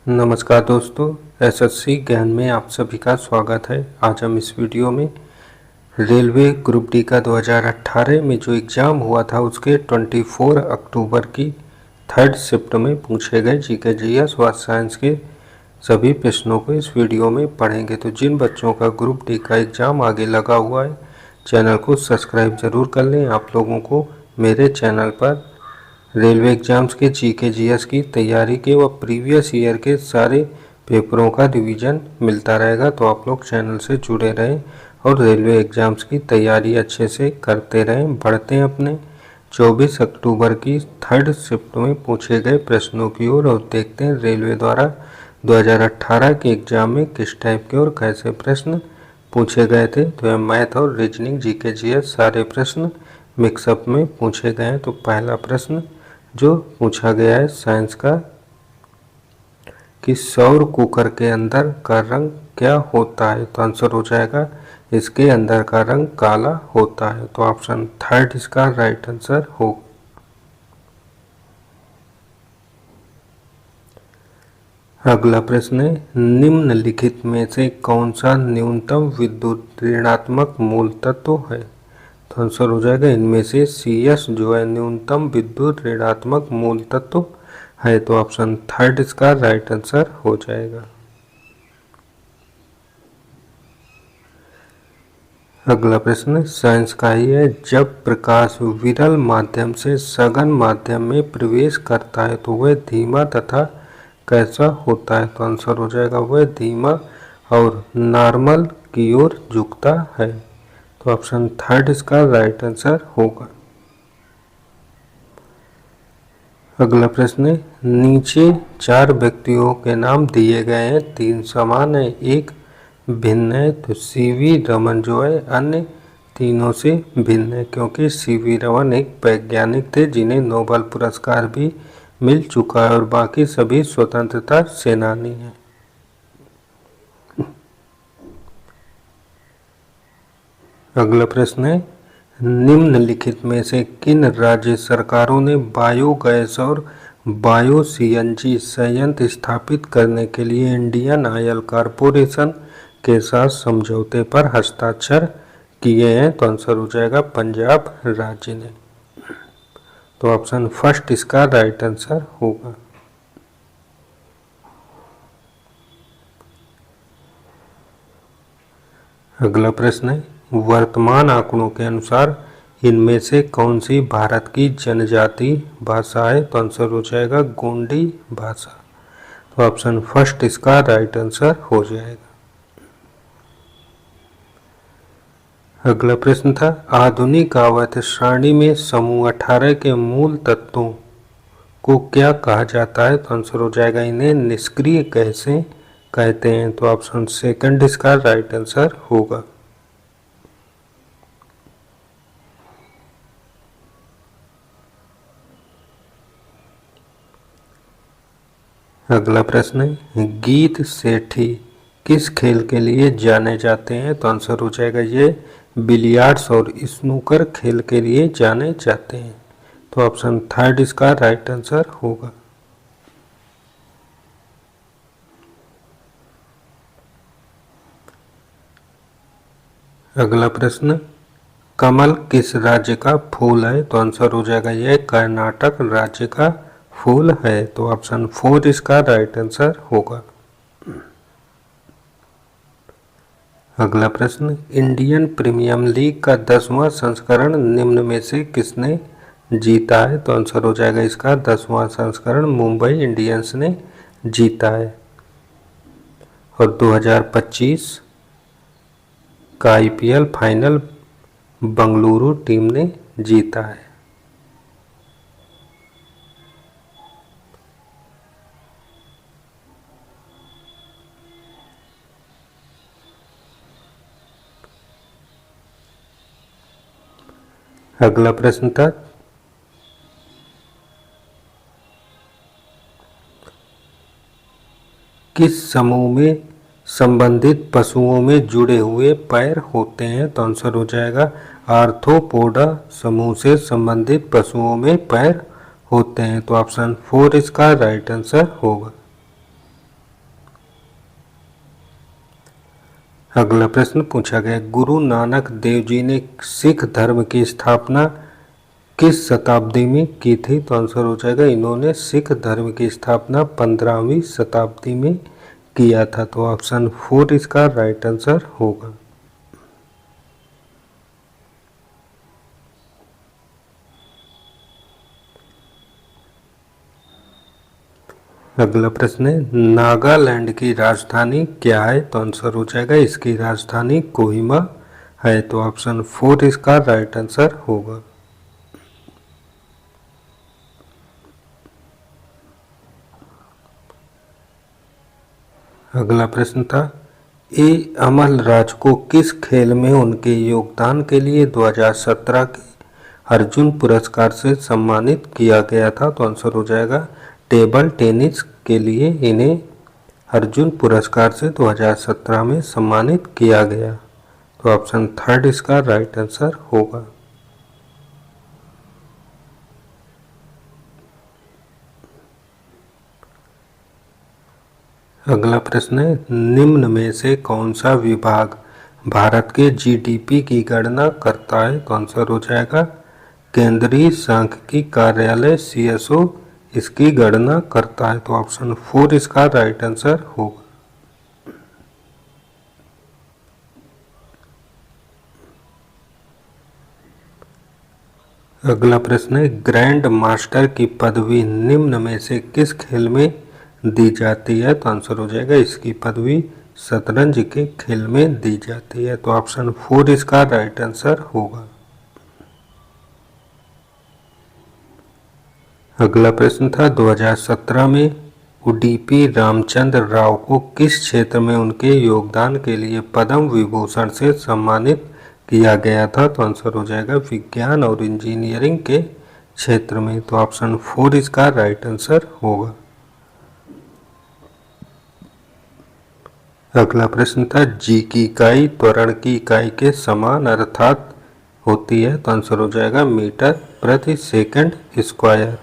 नमस्कार दोस्तों, एसएससी ज्ञान में आप सभी का स्वागत है। आज हम इस वीडियो में रेलवे ग्रुप डी का 2018 में जो एग्ज़ाम हुआ था उसके 24 अक्टूबर की थर्ड शिफ्ट में पूछे गए जीके जीएस व साइंस के सभी प्रश्नों को इस वीडियो में पढ़ेंगे। तो जिन बच्चों का ग्रुप डी का एग्ज़ाम आगे लगा हुआ है, चैनल को सब्सक्राइब ज़रूर कर लें। आप लोगों को मेरे चैनल पर रेलवे एग्ज़ाम्स के जीके जीएस की तैयारी के व प्रीवियस ईयर के सारे पेपरों का रिवीजन मिलता रहेगा, तो आप लोग चैनल से जुड़े रहें और रेलवे एग्ज़ाम्स की तैयारी अच्छे से करते रहें। बढ़ते हैं अपने 24 अक्टूबर की थर्ड शिफ्ट में पूछे गए प्रश्नों की ओर और देखते हैं रेलवे द्वारा 2018 के एग्ज़ाम में किस टाइप के और कैसे प्रश्न पूछे गए थे। तो यह मैथ और रीजनिंग जीके जीएस सारे प्रश्न मिक्सअप में पूछे गए हैं। तो पहला प्रश्न जो पूछा गया है साइंस का कि सौर कुकर के अंदर का रंग क्या होता है, तो आंसर हो जाएगा इसके अंदर का रंग काला होता है। तो ऑप्शन थर्ड इसका राइट आंसर हो। अगला प्रश्न है, निम्नलिखित में से कौन सा न्यूनतम विद्युत ऋणात्मक मूल तत्व है, तो आंसर हो जाएगा इनमें से CS जो है न्यूनतम विद्युत ऋणात्मक मूल तत्व है। तो ऑप्शन थर्ड इसका राइट आंसर हो जाएगा। अगला प्रश्न साइंस का ही है, जब प्रकाश विरल माध्यम से सघन माध्यम में प्रवेश करता है तो वह धीमा तथा कैसा होता है, तो आंसर हो जाएगा वह धीमा और नॉर्मल की ओर झुकता है। तो ऑप्शन थर्ड इसका राइट आंसर होगा। अगला प्रश्न है, नीचे 4 व्यक्तियों के नाम दिए गए हैं, 3 समान है, एक भिन्न है। तो सीवी रमन जो है अन्य तीनों से भिन्न है, क्योंकि सीवी रमन एक वैज्ञानिक थे जिन्हें नोबेल पुरस्कार भी मिल चुका है और बाकी सभी स्वतंत्रता सेनानी हैं। अगला प्रश्न है, निम्नलिखित में से किन राज्य सरकारों ने बायोगैस और बायो सीएनजी संयंत्र स्थापित करने के लिए इंडियन ऑयल कॉरपोरेशन के साथ समझौते पर हस्ताक्षर किए हैं, तो आंसर हो जाएगा पंजाब राज्य ने। तो ऑप्शन फर्स्ट इसका राइट आंसर होगा। अगला प्रश्न है, वर्तमान आंकड़ों के अनुसार इनमें से कौन सी भारत की जनजातीय भाषा है, तो आंसर हो जाएगा गोंडी भाषा। तो ऑप्शन फर्स्ट इसका राइट आंसर हो जाएगा। अगला प्रश्न था, आधुनिक आवर्त सारणी में समूह 18 के मूल तत्वों को क्या कहा जाता है, तो आंसर हो जाएगा इन्हें निष्क्रिय गैसें कहते हैं। तो ऑप्शन सेकंड इसका राइट आंसर होगा। अगला प्रश्न है, गीत सेठी किस खेल के लिए जाने जाते हैं, तो आंसर हो जाएगा ये बिलियर्ड्स और स्नूकर खेल के लिए जाने जाते हैं। तो ऑप्शन थर्ड इसका राइट आंसर होगा। अगला प्रश्न, कमल किस राज्य का फूल है, तो आंसर हो जाएगा यह कर्नाटक राज्य का फूल है। तो ऑप्शन 4 इसका राइट आंसर होगा। अगला प्रश्न, इंडियन प्रीमियर लीग का 10वां संस्करण निम्न में से किसने जीता है, तो आंसर हो जाएगा इसका 10वां संस्करण मुंबई इंडियंस ने जीता है। और 2025 का IPL फाइनल बंगलुरु टीम ने जीता है। अगला प्रश्न था, किस समूह में संबंधित पशुओं में जुड़े हुए पैर होते हैं, तो आंसर हो जाएगा आर्थ्रोपोडा समूह से संबंधित पशुओं में पैर होते हैं। तो ऑप्शन 4 इसका राइट आंसर होगा। अगला प्रश्न पूछा गया, गुरु नानक देव जी ने सिख धर्म की स्थापना किस शताब्दी में की थी? तो आंसर हो जाएगा, इन्होंने सिख धर्म की स्थापना 15वीं शताब्दी में किया था। तो ऑप्शन 4 इसका राइट आंसर होगा। अगला प्रश्न है, नागालैंड की राजधानी क्या है? तो आंसर हो जाएगा, इसकी राजधानी कोहिमा है। तो ऑप्शन 4 इसका राइट आंसर होगा। अगला प्रश्न था, ए अमल राज को किस खेल में उनके योगदान के लिए 2017 के अर्जुन पुरस्कार से सम्मानित किया गया था? तो आंसर हो जाएगा, टेबल टेनिस के लिए इन्हें अर्जुन पुरस्कार से 2017 में सम्मानित किया गया। तो ऑप्शन 3 इसका राइट आंसर होगा। अगला प्रश्न है, निम्न में से कौन सा विभाग भारत के जीडीपी की गणना करता है? तो आंसर हो जाएगा, केंद्रीय सांख्यिकी कार्यालय सीएसओ इसकी गणना करता है। तो ऑप्शन 4 इसका राइट आंसर होगा। अगला प्रश्न है, ग्रैंड मास्टर की पदवी निम्न में से किस खेल में दी जाती है? तो आंसर हो जाएगा, इसकी पदवी शतरंज के खेल में दी जाती है। तो ऑप्शन 4 इसका राइट आंसर होगा। अगला प्रश्न था, 2017 में उडुपी रामचंद्र राव को किस क्षेत्र में उनके योगदान के लिए पद्म विभूषण से सम्मानित किया गया था? तो आंसर हो जाएगा, विज्ञान और इंजीनियरिंग के क्षेत्र में। तो ऑप्शन 4 इसका राइट आंसर होगा। अगला प्रश्न था, जी की इकाई त्वरण की इकाई के समान अर्थात होती है? तो आंसर हो जाएगा, मीटर प्रति सेकंड स्क्वायर।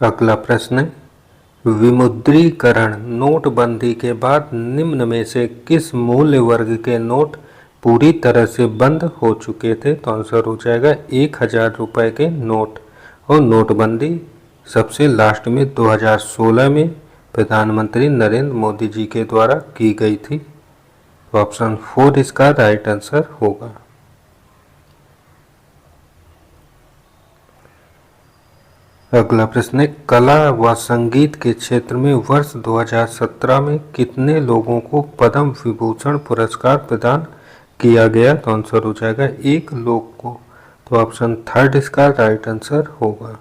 अगला प्रश्न है, विमुद्रीकरण नोटबंदी के बाद निम्न में से किस मूल्य वर्ग के नोट पूरी तरह से बंद हो चुके थे? तो आंसर हो जाएगा, 1000 रुपये के नोट। और नोटबंदी सबसे लास्ट में 2016 में प्रधानमंत्री नरेंद्र मोदी जी के द्वारा की गई थी। तो ऑप्शन 4 इसका राइट आंसर होगा। अगला प्रश्न है, कला व संगीत के क्षेत्र में वर्ष 2017 में कितने लोगों को पद्म विभूषण पुरस्कार प्रदान किया गया? तो आंसर हो जाएगा, 1 लोग को। तो ऑप्शन 3 इसका राइट आंसर होगा।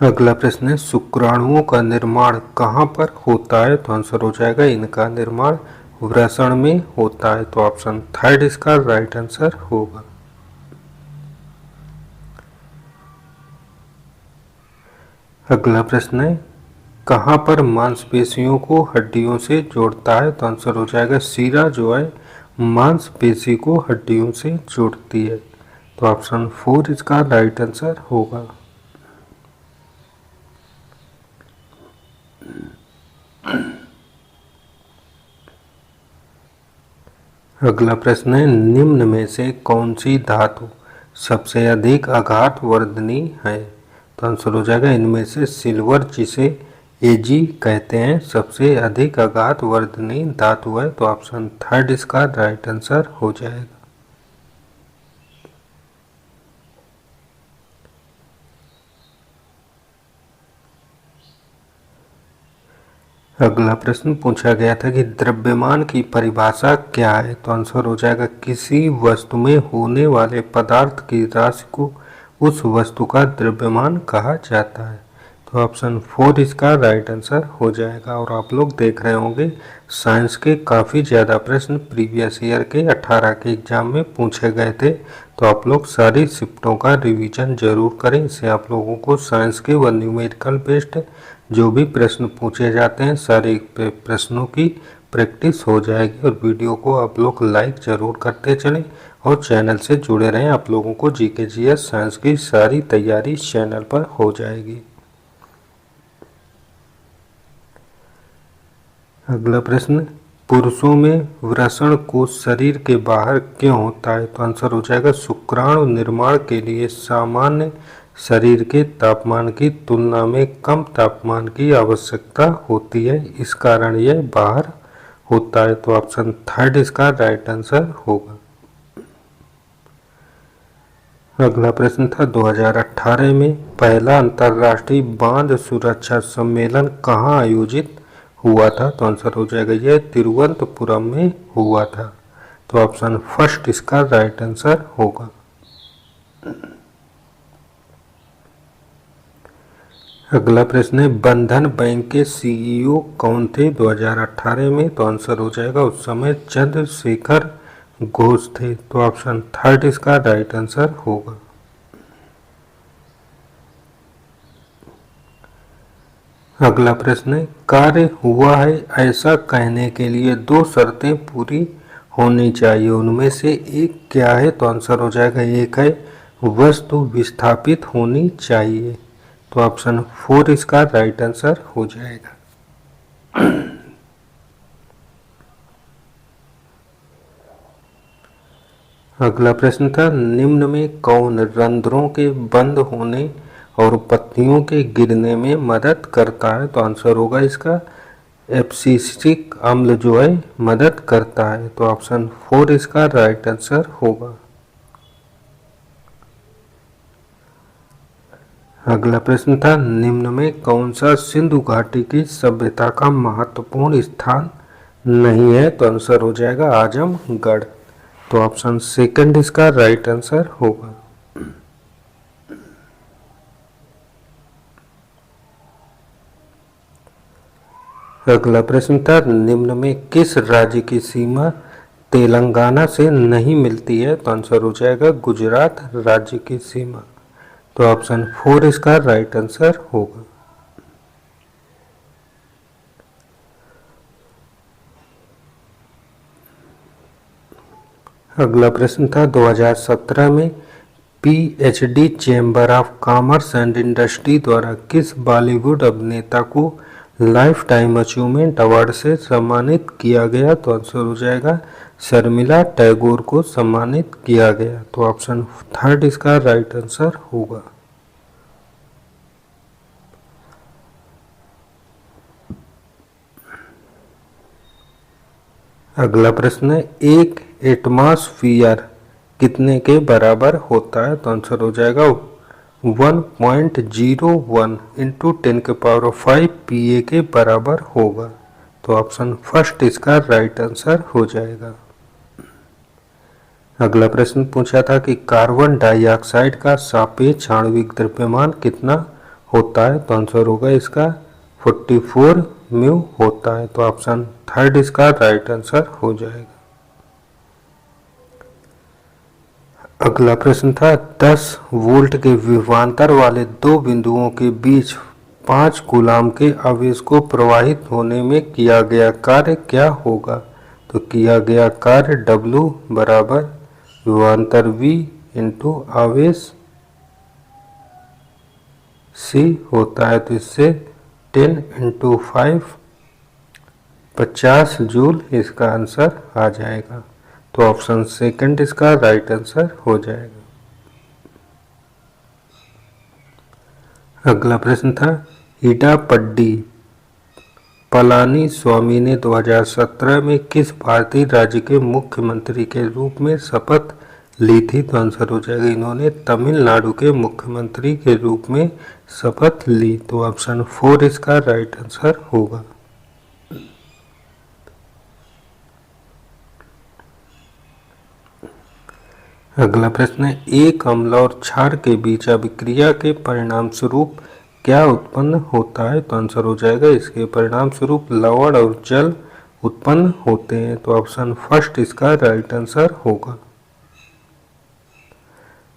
अगला प्रश्न है, शुक्राणुओं का निर्माण कहाँ पर होता है? तो आंसर हो जाएगा, इनका निर्माण वृषण में होता है। तो ऑप्शन 3 इसका राइट आंसर होगा। अगला प्रश्न है, कहाँ पर मांसपेशियों को हड्डियों से जोड़ता है? तो आंसर हो जाएगा, सीरा जो है मांसपेशी को हड्डियों से जोड़ती है। तो ऑप्शन 4 इसका राइट आंसर होगा। अगला प्रश्न है, निम्न में से कौन सी धातु सबसे अधिक आघात वर्धनी है? तो आंसर हो जाएगा, इनमें से सिल्वर जिसे एजी कहते हैं सबसे अधिक आघात वर्धनी धातु है। तो ऑप्शन 3 इसका राइट आंसर हो जाएगा। अगला प्रश्न पूछा गया था कि द्रव्यमान की परिभाषा क्या है? तो आंसर हो जाएगा, किसी वस्तु में होने वाले पदार्थ की राशि को उस वस्तु का द्रव्यमान कहा जाता है। तो ऑप्शन 4 इसका राइट आंसर हो जाएगा। और आप लोग देख रहे होंगे साइंस के काफ़ी ज़्यादा प्रश्न प्रीवियस ईयर के 18 के एग्जाम में पूछे गए थे। तो आप लोग सारी शिफ्टों का रिवीजन जरूर करें, इससे आप लोगों को साइंस के व न्यूमेरिकल बेस्ड जो भी प्रश्न पूछे जाते हैं सारे प्रश्नों की प्रैक्टिस हो जाएगी। और वीडियो को आप लोग लाइक ज़रूर करते चलें और चैनल से जुड़े रहें। आप लोगों को जीके जीएस साइंस की सारी तैयारी चैनल पर हो जाएगी। अगला प्रश्न, पुरुषों में वृषण कोष शरीर के बाहर क्यों होता है? तो आंसर हो जाएगा शुक्राणु निर्माण के लिए सामान्य शरीर के तापमान की तुलना में कम तापमान की आवश्यकता होती है, इस कारण यह बाहर होता है। तो ऑप्शन थर्ड इसका राइट आंसर होगा। अगला प्रश्न था 2018 में पहला अंतर्राष्ट्रीय बांध सुरक्षा सम्मेलन कहाँ आयोजित हुआ था? तो आंसर हो जाएगा यह तिरुवनंतपुरम में हुआ था। तो ऑप्शन फर्स्ट इसका राइट आंसर होगा। अगला प्रश्न है बंधन बैंक के सीईओ कौन थे 2018 में? तो आंसर हो जाएगा उस समय चंद्रशेखर घोष थे। तो ऑप्शन थर्ड इसका राइट आंसर होगा। अगला प्रश्न है कार्य हुआ है ऐसा कहने के लिए दो शर्तें पूरी होनी चाहिए, उनमें से एक क्या है? तो आंसर हो जाएगा एक है वस्तु विस्थापित होनी चाहिए। तो ऑप्शन फोर इसका राइट आंसर हो जाएगा। अगला प्रश्न था निम्न में कौन रंध्रों के बंद होने और पत्तियों के गिरने में मदद करता है? तो आंसर होगा इसका एब्सिसिक अम्ल जो है मदद करता है। तो ऑप्शन फोर इसका राइट आंसर होगा। अगला प्रश्न था निम्न में कौन सा सिंधु घाटी की सभ्यता का महत्वपूर्ण स्थान नहीं है? तो आंसर हो जाएगा आजमगढ़। तो ऑप्शन सेकंड इसका राइट आंसर होगा। अगला प्रश्न था निम्न में किस राज्य की सीमा तेलंगाना से नहीं मिलती है? तो आंसर हो जाएगा गुजरात राज्य की सीमा। तो ऑप्शन फोर इसका राइट आंसर होगा। अगला प्रश्न था 2017 में PhD chamber of commerce and industry द्वारा किस बॉलीवुड अभिनेता को लाइफ टाइम अचीवमेंट अवार्ड से सम्मानित किया गया? तो आंसर हो जाएगा शर्मिला टैगोर को सम्मानित किया गया। तो ऑप्शन थर्ड इसका राइट आंसर होगा। अगला प्रश्न है एक एटमॉस्फियर कितने के बराबर होता है? तो आंसर हो जाएगा 1.01 इंटू 10⁵ PA के बराबर होगा। तो ऑप्शन फर्स्ट इसका राइट आंसर हो जाएगा। अगला प्रश्न पूछा था कि कार्बन डाइऑक्साइड का सापेक्ष आणविक द्रव्यमान कितना होता है? तो आंसर होगा इसका 44 म्यू होता है। तो ऑप्शन थर्ड इसका राइट आंसर हो जाएगा। अगला प्रश्न था 10 वोल्ट के विभवांतर वाले दो बिंदुओं के बीच 5 कूलाम के आवेश को प्रवाहित होने में किया गया कार्य क्या होगा? तो किया गया कार्य W बराबर विभवांतर V इंटू आवेश C होता है। तो इससे 10 इंटू 5 50 जूल इसका आंसर आ जाएगा। तो ऑप्शन सेकंड इसका राइट आंसर हो जाएगा। अगला प्रश्न था इडापड्डी पलानी स्वामी ने 2017 में किस भारतीय राज्य के मुख्यमंत्री के रूप में शपथ ली थी? तो आंसर हो जाएगा इन्होंने तमिलनाडु के मुख्यमंत्री के रूप में शपथ ली। तो ऑप्शन फोर इसका राइट आंसर होगा। अगला प्रश्न है एक अम्ल और क्षार के बीच अभिक्रिया के परिणाम स्वरूप क्या उत्पन्न होता है? तो आंसर हो जाएगा इसके परिणाम स्वरूप लवण और जल उत्पन्न होते हैं। तो ऑप्शन फर्स्ट इसका राइट आंसर होगा।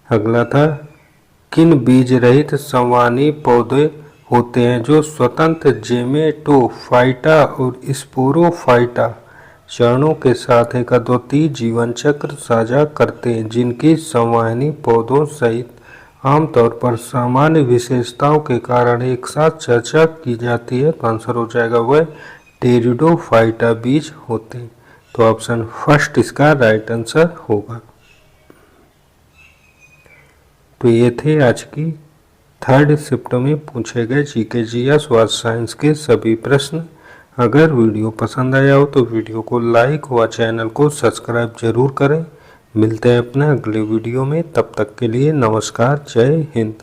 अगला था किन बीज रहित संवहनी पौधे होते हैं जो स्वतंत्र जेमेटोफाइटा और स्पोरोफाइटा चरणों के साथ एक अद्वितीय जीवन चक्र साझा करते हैं, जिनकी संवहनी पौधों सहित आमतौर पर सामान्य विशेषताओं के कारण एक साथ चर्चा की जाती है। तो आंसर हो जाएगा वह टेरिडोफाइटा बीज होते हैं। तो ऑप्शन फर्स्ट इसका राइट आंसर होगा। तो ये थे आज की थर्ड शिफ्ट में पूछे गए जीके जीएस स्वास्थ्य साइंस के सभी प्रश्न। अगर वीडियो पसंद आया हो तो वीडियो को लाइक व चैनल को सब्सक्राइब जरूर करें। मिलते हैं अपने अगले वीडियो में, तब तक के लिए नमस्कार, जय हिंद।